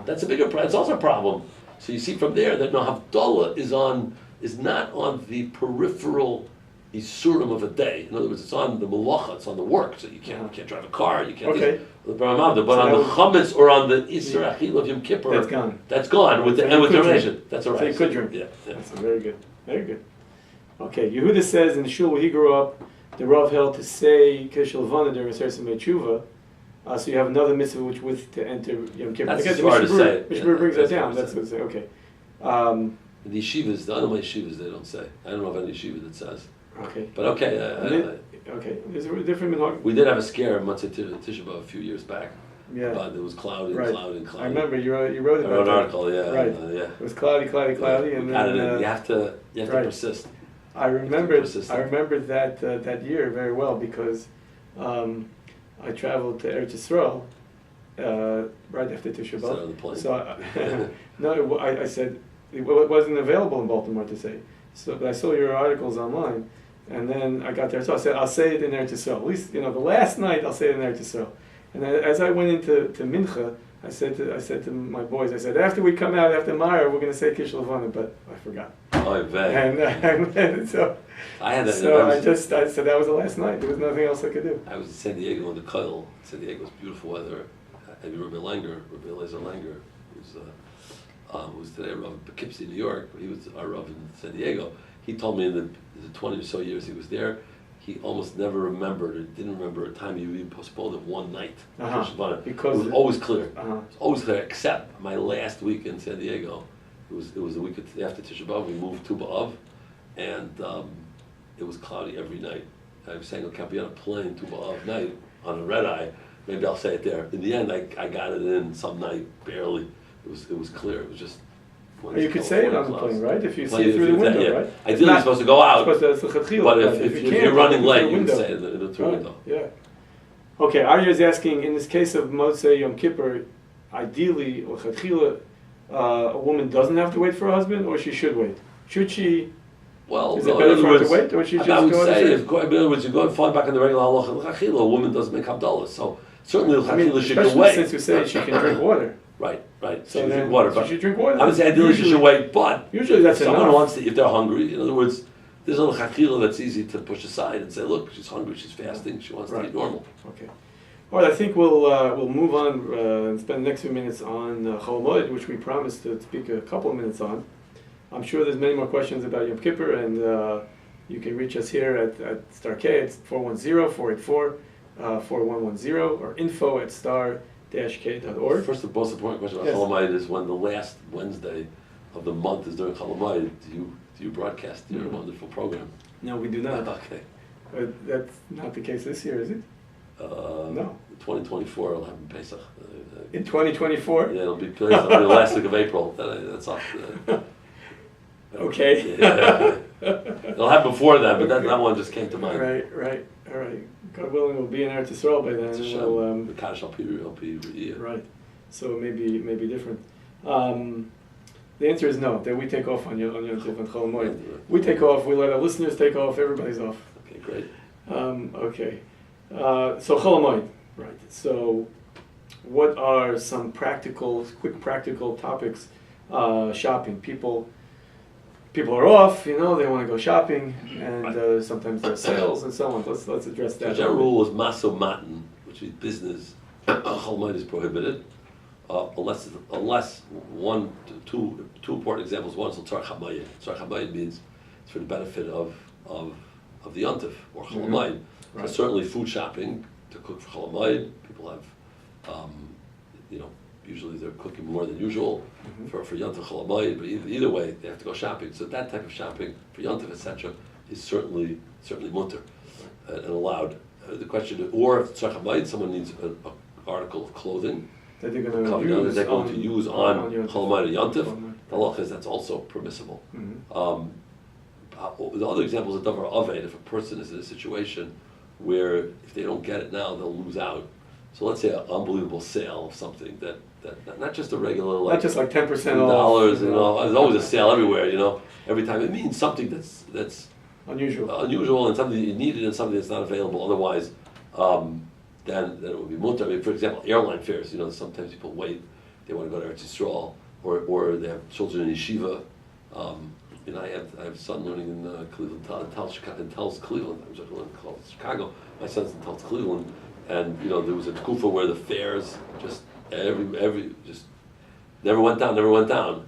That's a bigger problem. It's also a problem. So you see from there that no, Havdalah is not on the peripheral Isurim of a day. In other words, it's on the Malacha, it's on the work. So you can't drive a car, you can't do the Baramavda. But on the Chametz or on the Isra Achil of Yom Kippur, that's gone. That's gone with the donation. That's all right. So you could drink. Yeah. That's very good. Very good. Okay, Yehuda says in the shul where he grew up, the Rav held to say Kishul Vana during Seres Tshuva. So you have another mitzvah with to enter Yom Kippur. That's as far to say. Mishnah brings that down. That's what it says. Okay. The yeshivas, the other yeshivas, they don't say. I don't know of any yeshiva that says. Okay. But okay. Okay. There's a different minhag. We did have a scare of Motzei Tisha B'Av a few years back. Yeah. But it was cloudy, Right. cloudy, and cloudy. I remember you wrote I about wrote an that. article, yeah. Right. Yeah. It was cloudy, and We then got it in. You have to right. persist. I remembered persistent. that year very well because I traveled to Eretz Yisrael right after Tisha Sit on B'Av. the plane. So no, I said it wasn't available in Baltimore to say. So, but I saw your articles online, and then I got there. So I said, I'll say it in Eretz Yisrael. At least the last night I'll say it in Eretz Yisrael. And then, as I went into Mincha, I said to my boys, I said, after we come out after Meyer, we're going to say Kish Levana, but I forgot. Oh, I bet. And so I had that. So I said that was the last night. There was nothing else I could do. I was in San Diego in the Kol. San Diego's beautiful weather. And Rabbi Eliezer Langer, who's today Rav in Poughkeepsie, New York, but he was our Rav in San Diego. He told me in the 20 or so years he was there, he almost never remembered or didn't remember a time he even postponed it one night. Because it was always clear. It Uh-huh. was always clear, except my last week in San Diego. It was the week after Tisha B'Av. We moved to B'Av, and it was cloudy every night. I was saying, I can't be on a plane to B'Av night on a red eye. Maybe I'll say it there. In the end, I got it in some night, barely. It was clear. It was just. You could say it on the plane, right? If you see Plane, it through the window, yeah. right? Ideally, you're supposed to go out. But if you're running late, you would say it through the window. Yeah. Okay, Arya is asking, in this case of Motzei Yom Kippur, ideally, a woman doesn't have to wait for her husband, or she should wait? Should she? Well, is it better for her to wait, or should she just I would go say, in other words, you go and fall back in the regular halacha, a woman doesn't make Havdalah. So certainly, she can wait. Since you say she can drink water. Right. So she can drink water. But she should drink water. I would say ideally she should wait, but usually that's if someone enough. wants to, if they're hungry, in other words, there's a chachila that's easy to push aside and say, look, she's hungry, she's fasting, she wants to eat normal. Okay. All right, I think we'll move on and spend the next few minutes on Chol Hamoed, which we promised to speak a couple of minutes on. I'm sure there's many more questions about Yom Kippur, and you can reach us here at Star-K. It's 410-484-4110 or info@star-k.org. First, the most important question about Chol Hamoed is when the last Wednesday of the month is during Chol Hamoed, do you broadcast your wonderful program? No, we do not. Okay. That's not the case this year, is it? No. 2024, I'll have in Pesach. In 2024? Yeah, it'll be the last week of April. That's off. Okay. Yeah. It'll happen before that, but that one just came to mind. Right. All right. God willing, we'll be in Eretz Yisrael by then. The Kaddish will be right. So maybe different. The answer is no. That we take off on Yom Tov and Chol Hamoed. We take off. We let our listeners take off. Everybody's off. Okay, great. Okay. So Chol Hamoed, right? So, what are some quick practical topics? Shopping. People are off. They want to go shopping, and sometimes there are sales and so on. Let's address that. The general rule is maso matan, which is business. Chol Hamoed is prohibited, unless two important examples. One is Chol Hamoed. Chol Hamoed means it's for the benefit of the yontif or Chol Hamoed. Right. So certainly food shopping to cook for Chol Hamoed. People have, usually they're cooking more than usual for Yontif Chol Hamoed, but either way they have to go shopping. So that type of shopping for Yontif, etc., is certainly mutter and allowed. The question, or if Chol Hamoed, someone needs an article of clothing that they're going to use on Chol Hamoed or Yontif, the halachos is that's also permissible. The other example is a davar aved. If a person is in a situation where if they don't get it now, they'll lose out. So let's say an unbelievable sale of something that not just a regular not just like 10% off. There's always a sale everywhere. Every time it means something that's unusual and something that you needed and something that's not available otherwise. Then it would be mutar. I mean, for example, airline fares. Sometimes people wait. They want to go to Eretz Yisrael, or they have children in yeshiva. I have a son learning in Cleveland, in Tells Cleveland. I was learning in Chicago. My son's in Tells Cleveland, and there was a kufa where the fares just just never went down.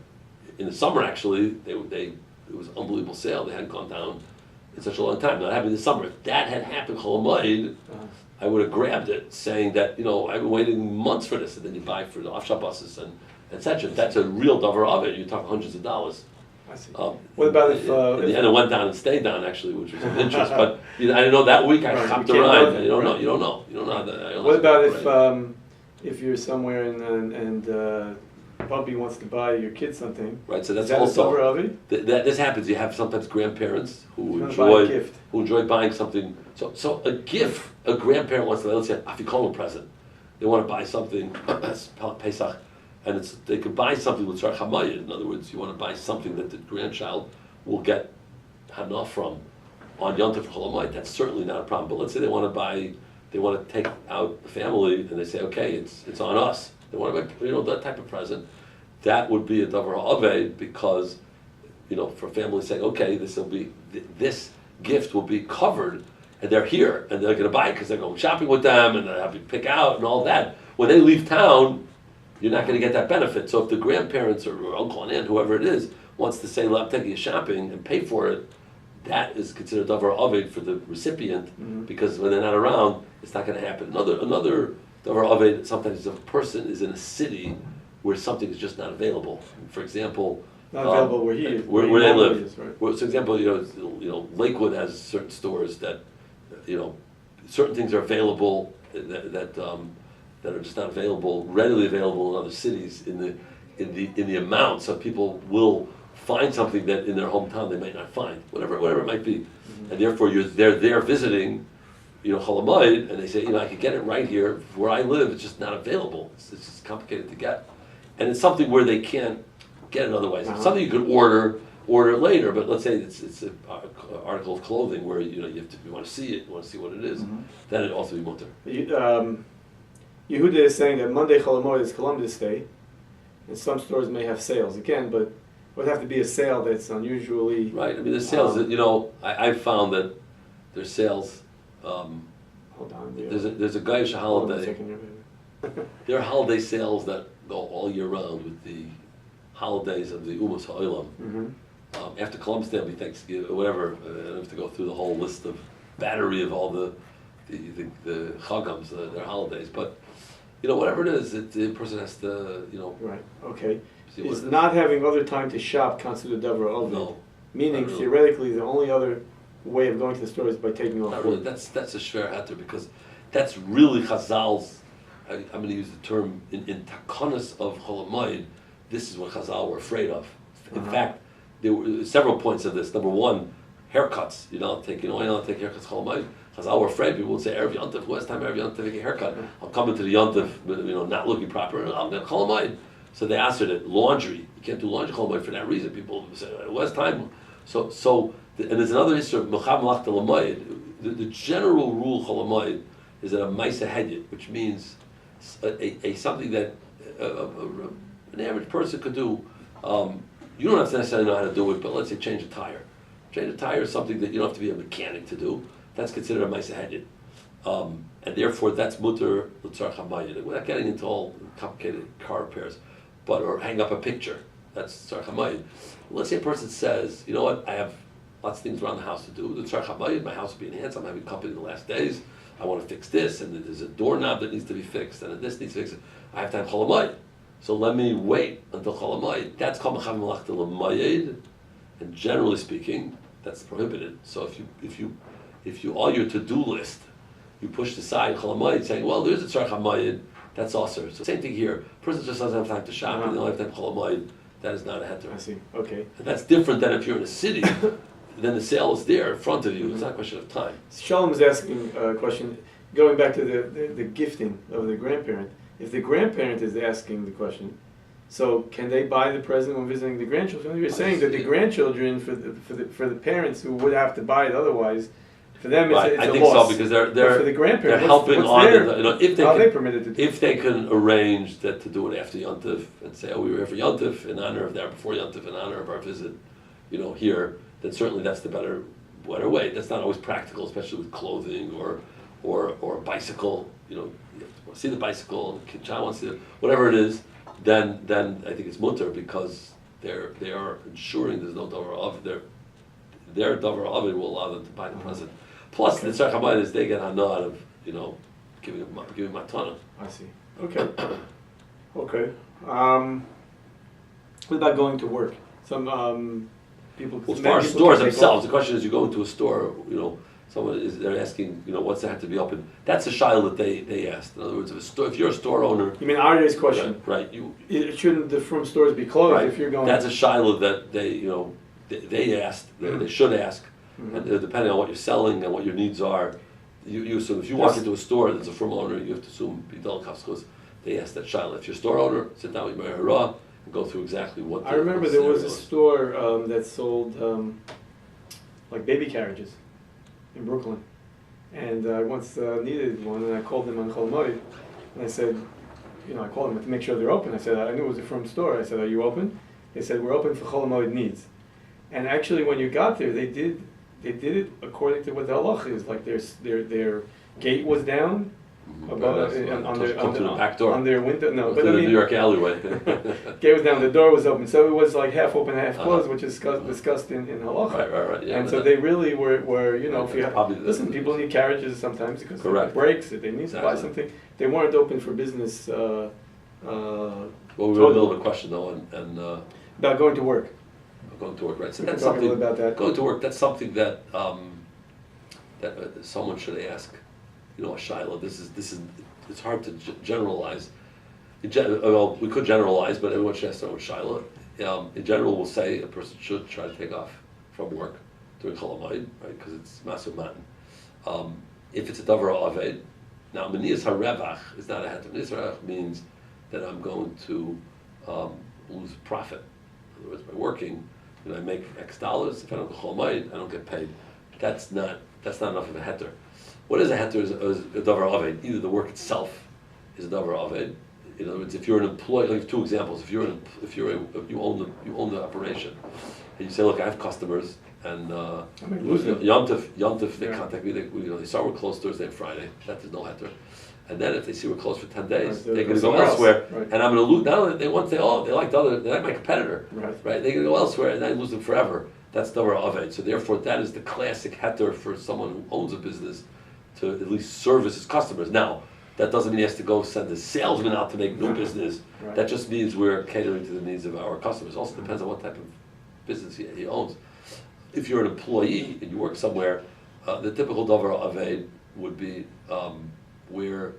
In the summer, actually, it was an unbelievable sale. They hadn't gone down in such a long time. Not happening this summer. If that had happened, Chol Hamoed, I would have grabbed it, saying that I've been waiting months for this, and then you buy for the offshot buses and etc. That's a real davar of it. You talk hundreds of dollars. I see. What about if in the end it went down and stayed down actually, which was of interest. But I didn't know that week I hopped the ride. You don't know. You don't know. What about if you're somewhere and puppy wants to buy your kid something. Right, so that's Is that also a davar avi? that this happens. You have sometimes grandparents who He's gonna buy a enjoy gift. buying something. So a gift, a grandparent wants to, let's say, afikolam present. They want to buy something that's Pesach, and they could buy something with Chol Hamoed. In other words, you want to buy something that the grandchild will get hana from on Yom Tov for Chol Hamoed. That's certainly not a problem. But let's say they want to take out the family, and they say, okay, it's on us. They want to buy, that type of present. That would be a davar ha'aved because, for families saying, okay, this gift will be covered, and they're here, and they're going to buy it because they're going shopping with them, and they're having to pick out and all that. When they leave town, you're not going to get that benefit. So if the grandparents or uncle and aunt, whoever it is, wants to say, I'm taking you shopping and pay for it, that is considered davar ha'aved for the recipient, because when they're not around, it's not going to happen. Another davar ha'aved, sometimes if a person is in a city where something is just not available. For example, Not available where he is. Where they live. Is, right? Well, for example, Lakewood has certain stores that, certain things are available that are just not available, readily available in other cities in the amount. So people will find something that in their hometown they might not find, whatever it might be, and therefore they're there visiting, Chol Hamoed, and they say, I could get it right here where I live. It's just not available. It's just complicated to get, and it's something where they can't get it otherwise. It's something you could order it later, but let's say it's an article of clothing where you want to see it, you want to see what it is, then it also be mutter. Yehuda is saying that Monday Chol Hamoed is Columbus Day, and some stores may have sales again, but it would have to be a sale that's unusually right. I mean, the sales I've found that there's sales. Hold on. There's a Goyish holiday. There are holiday sales that go all year round with the holidays of the Umas Ha'olam. After Columbus Day, it'll be Thanksgiving, whatever. I don't have to go through the whole list of battery of all the chagams, their holidays. But whatever it is, the person has to Right. Okay. Is not having other time to shop constitute a davar ha'aved? No. Meaning really. theoretically, the only other way of going to the store is by taking off. Not really. That's a shver hatter because that's really Chazal's. I'm going to use the term in takonos of Chol Hamoed. This is what Chazal were afraid of. In fact, there were several points of this. Number one, haircuts. You don't take haircuts Chol Hamoed. Chazal were afraid. People would say, Erev Yontif, who has time Erev Yontif to take a haircut? I'll come into the Yontif, not looking proper, and I'll get Chol Hamoed. So they answered it. Laundry. You can't do laundry Chol Hamoed for that reason. People say, who has time? And there's another issue of Mecham Malach Lamoed. The general rule Chol Hamoed is that a Maisa Hedyet, which means a something that an average person could do. You don't have to necessarily know how to do it, but let's say change a tire. Change a tire is something that you don't have to be a mechanic to do. That's considered a Maisa Hedyet. And therefore that's mutter l'tzarech hamayid. We're not getting into all complicated car repairs, or hang up a picture. That's tzarech hamayid. Let's say a person says, you know what, I have lots of things around the house to do. The tzarech hamayid, my house will be enhanced. I'm having company the last days. I want to fix this, and there's a doorknob that needs to be fixed, and this needs to be fixed. I have to have Chol Hamoed. So let me wait until Chol Hamoed. That's called Mecham Malach Lamayid, and generally speaking, that's prohibited. So if you all your to-do list, you push aside Chol Hamoed, saying, well, there's a tzarech hamayid, that's also. So same thing here. A person just doesn't have time to shop, and they don't have time for Chol Hamoed. That is not a heter. I see. Okay. And that's different than if you're in a city. Then the sale is there in front of you. It's not a question of time. Shalom is asking a question, going back to the gifting of the grandparent. If the grandparent is asking the question, so can they buy the present when visiting the grandchildren? You're saying that the grandchildren, for the parents who would have to buy it otherwise, for them it's, it's I a think loss. so because But they're for the grandparents, helping what's on their, if they how can, they permitted to do if they can arrange that to do it after Yontif and say, oh, we were here for Yontif in honor of that, before Yontif in honor of our visit, here, then certainly that's the better way. That's not always practical, especially with clothing or a bicycle. You want to see the bicycle, the child wants to see it, whatever it is. Then I think it's mutter because they are ensuring there's no davar of their davar of it will allow them to buy the present. Plus, the tzarech hamayid is they get hana out of giving matana. I see. Okay. Okay. What about going to work? Some people. Well, as far as stores themselves, the question is, you go into a store, they're asking, what's that have to be open? That's a shaila that they asked. In other words, if you're a store owner. You mean Aryeh's question? Right. Shouldn't the frum stores be closed right. if you're going? That's a shaila that they asked. They should ask, and depending on what you're selling and what your needs are. You assume if you walk into a store that's a frum owner, you have to assume bidal kafskos. They asked that shaila. If you're a store owner, sit down with your hara and go through exactly what. I remember there was a store that sold like baby carriages in Brooklyn, and I once needed one, and I called them on Chol Hamoed, and I said, I called them to make sure they're open. I said, I knew it was a frum store. I said, are you open? They said, we're open for Chol Hamoed needs. And actually, when you got there, they did it according to what the halach is. Like their gate was down above on their back door. On their window. No, but New York alleyway. Gate was down. The door was open, so it was like half open, half closed, which is discussed in halacha. Right. Yeah, and so they really were if you listen, people need carriages sometimes because correct. It breaks. If they need to buy something, they weren't open for business. Well, we were a little bit question though, and about going to work. Going to work, right? So that's something about that. Going to work. That's something that someone should ask. A shaila. This is. It's hard to generalize. Well, we could generalize, but everyone should ask their own shaila. In general, we'll say a person should try to take off from work during Chol Hamoed, right? Because it's massive matan. If it's a davar aved, now meniyas harevach is not a heter. Meniyas harevach means that I'm going to lose profit. In other words, by working. I make X dollars. If I don't go Chol Hamoed, I don't get paid. That's not enough of a heter. What is a heter? Is a davar aved. Either the work itself is a davar aved. In other words, if you're an employee, I have two examples. If you own the operation, and you say, look, I have customers, and Yom Tov, they contact me. They saw we're closed Thursday and Friday. That is no heter. And then if they see we're closed for 10 days, they're going to go elsewhere, and I'm going to lose. Not only they want to say, they like my competitor, right? They're going to go elsewhere, and I lose them forever. That's davar aved. So therefore, that is the classic heter for someone who owns a business to at least service his customers. Now, that doesn't mean he has to go send a salesman out to make new business. Right. That just means we're catering to the needs of our customers. Also depends on what type of business he owns. If you're an employee and you work somewhere, the typical davar aved would be where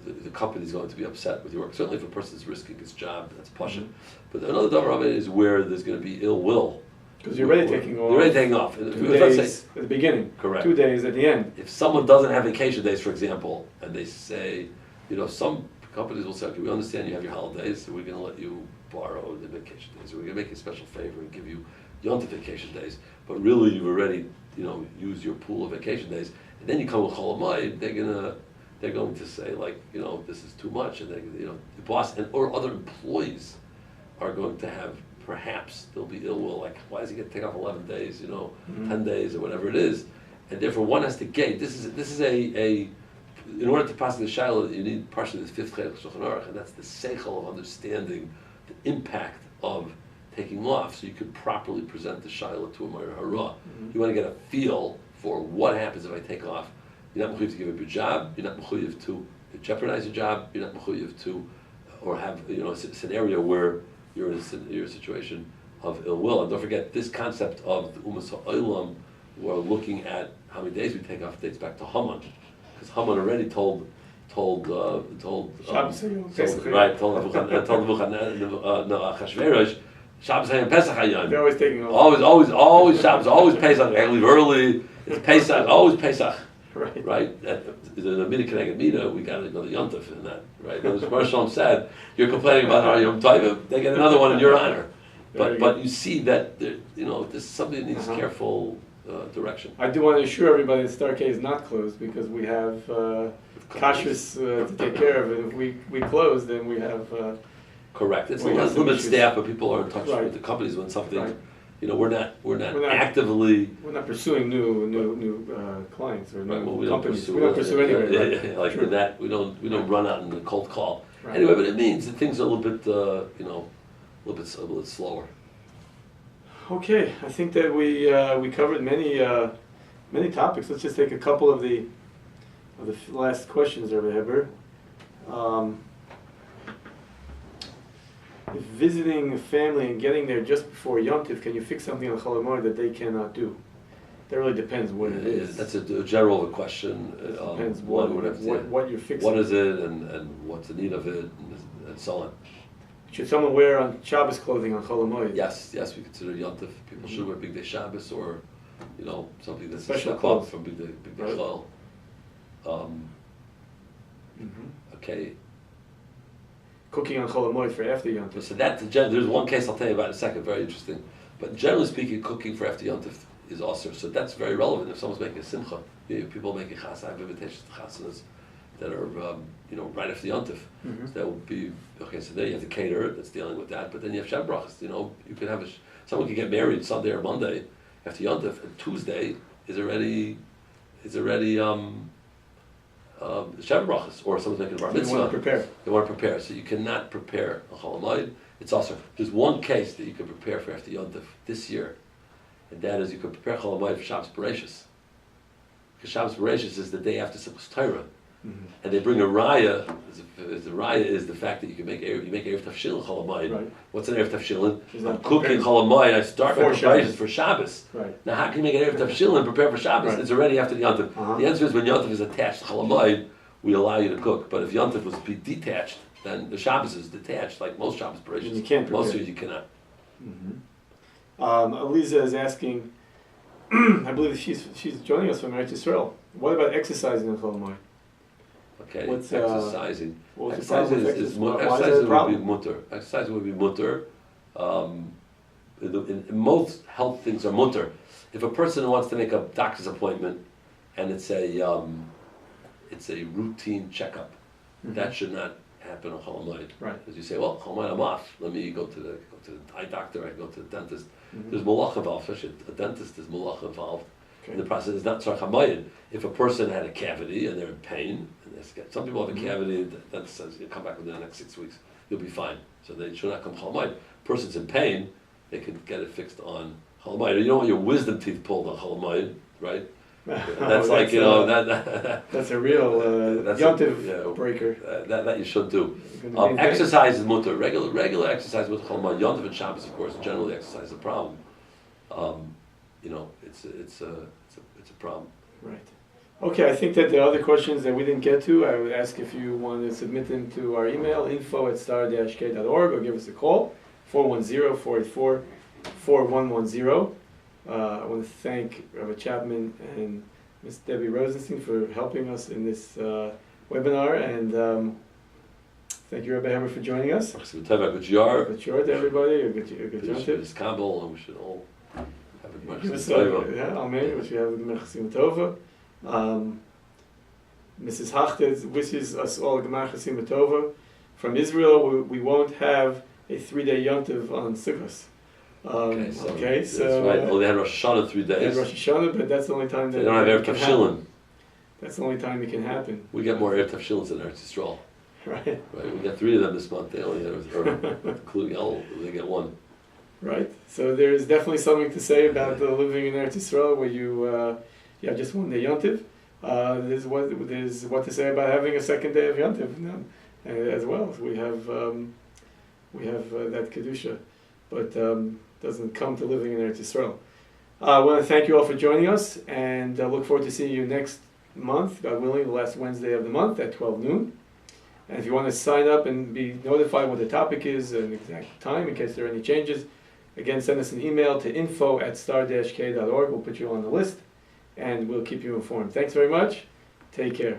the company is going to be upset with your work. Certainly if a person is risking his job, that's pashut. But another davar aved is where there's going to be ill will. Because you're already taking off. You're already taking off. 2 days at the beginning. Correct. 2 days at the end. If someone doesn't have vacation days, for example, and they say, some companies will say, okay, we understand you have your holidays, so we're going to let you borrow the vacation days, or we're going to make you a special favor and give you Yom Tov vacation days. But really, you've already, used your pool of vacation days. And then you come with Chol Hamoed, they're going to say, this is too much, and the boss or other employees are going to have. Perhaps there'll be ill will, like why does he get to take off 11 days, 10 days or whatever it is, and therefore one has to gate. This is a in order to pass the shaila, you need partially the 5th chelik Shulchan Aruch, and that's the seichel of understanding the impact of taking off, so you could properly present the shaila to a Meir Hara. You want to get a feel for what happens if I take off. You're not mechuyev to give up your job. You're not mechuyev to jeopardize your job. You're not mechuyev to, or have a scenario where you're in a situation of ill will. And don't forget, this concept of the Umas HaOlam, we're looking at how many days we take off, dates back to Haman. Because Haman already told Achashverosh, Shabbos Hayom Pesach Hayom. They're always taking off. Always Shabbos, always Pesach. I leave early, it's Pesach, always Pesach. Right? The Mina Keneged Mina, we got another Yom Tov in that, right? As Marshall said, you're complaining about our Yom Tov, they get another one in your honor. But you see that this is something that needs careful direction. I do want to assure everybody that Starcade is not closed because we have kashrus to take care of it. If we close, then we have. Correct. It's a limited staff, but people are in touch with the companies when something. Right. We're not actively. We're not pursuing new clients or new companies. We don't pursue anyway. Like that, we don't run out in the cold call. Right. Anyway, but it means that things are a little bit, a little bit slower. Okay, I think that we covered many topics. Let's just take a couple of the last questions, Rabbi Heber. If visiting a family and getting there just before Yom Tov, can you fix something on Chol Hamoed that they cannot do? That really depends what it is. That's a general question. Depends what you're fixing. What is it, and what's the need of it, and so on. Should someone wear on Shabbos clothing on Chol Hamoed? Yes, we consider Yontif. People should wear Big Day Shabbos, or something that's Special a step clothes. up from Big Day Right. Chol. Okay. Cooking on Chol Hamoed for after Yom Kippur. So there's one case I'll tell you about in a second, very interesting. But generally speaking, cooking for after Yontif is also, so that's very relevant. If someone's making a simcha, people making chas, I have invitations to chasanas that are, right after Yontif. Mhm. So that would be, okay, so there you have the caterer that's dealing with that, but then you have Shem Brachas, you can have someone can get married Sunday or Monday after Yontif, and Tuesday is already Shem Brachas, or someone's making a bar mitzvah. They want to prepare. They want to prepare, so you cannot prepare a Chol Hamoed. It's also, there's one case that you can prepare for after Yontif this year, and that is you can prepare Chol Hamoed for Shabbos Bereshis. Because Shabbos Bereshis is the day after Simchas Torah, and they bring a raya. The raya is the fact that you make Erev Tafshilin Chol Hamoed. Right. What's an Erev Tafshilin? Is I'm that cooking prepared? Chol Hamoed. I start my For preparations Shabbos. for Shabbos. Right. Now, how can you make an Erev Tafshilin and prepare for Shabbos? Right. It's already after the Yontif. Uh-huh. The answer is when Yontif is attached to Chol Hamoed, we allow you to cook. But if Yontif was be detached, then the Shabbos is detached, like most Shabbos operations. You can't Most prepare. years you cannot. Aliza is asking, I believe she's joining us from Eretz Yisrael. What about exercising on Chol Hamoed? Okay, What's, exercising. what's the problem Exercising with is exercise? Why is that a exercising would be problem? mutter. Exercising would be mutter. In most health things are mutter. If a person wants to make a doctor's appointment and it's a routine checkup, that should not happen on Chol Hamoed. Right. As you say, well, Chol Hamoed I'm off. Let me go to the eye doctor. I go to the dentist. Mhm. There's malach involved. Especially a dentist, there's malach involved. Okay. In the process, it's not tzarich hamayid. If a person had a cavity and they're in pain, and some people have a cavity, that says you come back within the next 6 weeks, you'll be fine. So they should not come Chol Hamoed. Person's in pain, they can get it fixed on Chol Hamoed. You don't want your wisdom teeth pulled on Chol Hamoed, right? That's like that's a real that's Yom Tov breaker. that you should do. You're gonna be in pain. Exercise is mutter. Regular exercise with Chol Hamoed. Yom Tov and Shabbos, of course, generally exercise is a problem. It's a problem. Right. Okay, I think that there are other questions that we didn't get to. I would ask if you want to submit them to our email, info@star-k.org, or give us a call, 410-484-4110. I want to thank Rabbi Chapman and Ms. Debbie Rosenstein for helping us in this webinar, and thank you, Rabbi Heber, for joining us. Good jar. Good short, everybody. A good Yom Tov. It's Kabul, and we should all have it much. Amen. We should have a Gemar Chasim Tova. Mrs. Hachted wishes us all a Gemar Chasim Tova. From Israel, we won't have a 3-day Yom Tov on Sukkot. Okay, so that's right. Well, they had Rosh Hashanah 3 they days. had Rosh Hashanah, but that's the only time that They don't have Erev it can Tafshilin. happen. That's the only time it can happen. We get more Erev Tafshilins than Eretz Yisrael. Right. Right, we got 3 of them this month. They only have, including El, they get 1. Right. So there's definitely something to say about living in Eretz Yisrael, where you have just 1 day Yom Tov. There's what to say about having a 2nd day of Yom Tov as well. We have that kedusha, but doesn't come to living in Eretz Yisrael. I want to thank you all for joining us, and look forward to seeing you next month, God willing, the last Wednesday of the month at 12 noon. And if you want to sign up and be notified what the topic is and exact time in case there are any changes, again, send us an email to info@star-k.org. We'll put you on the list, and we'll keep you informed. Thanks very much. Take care.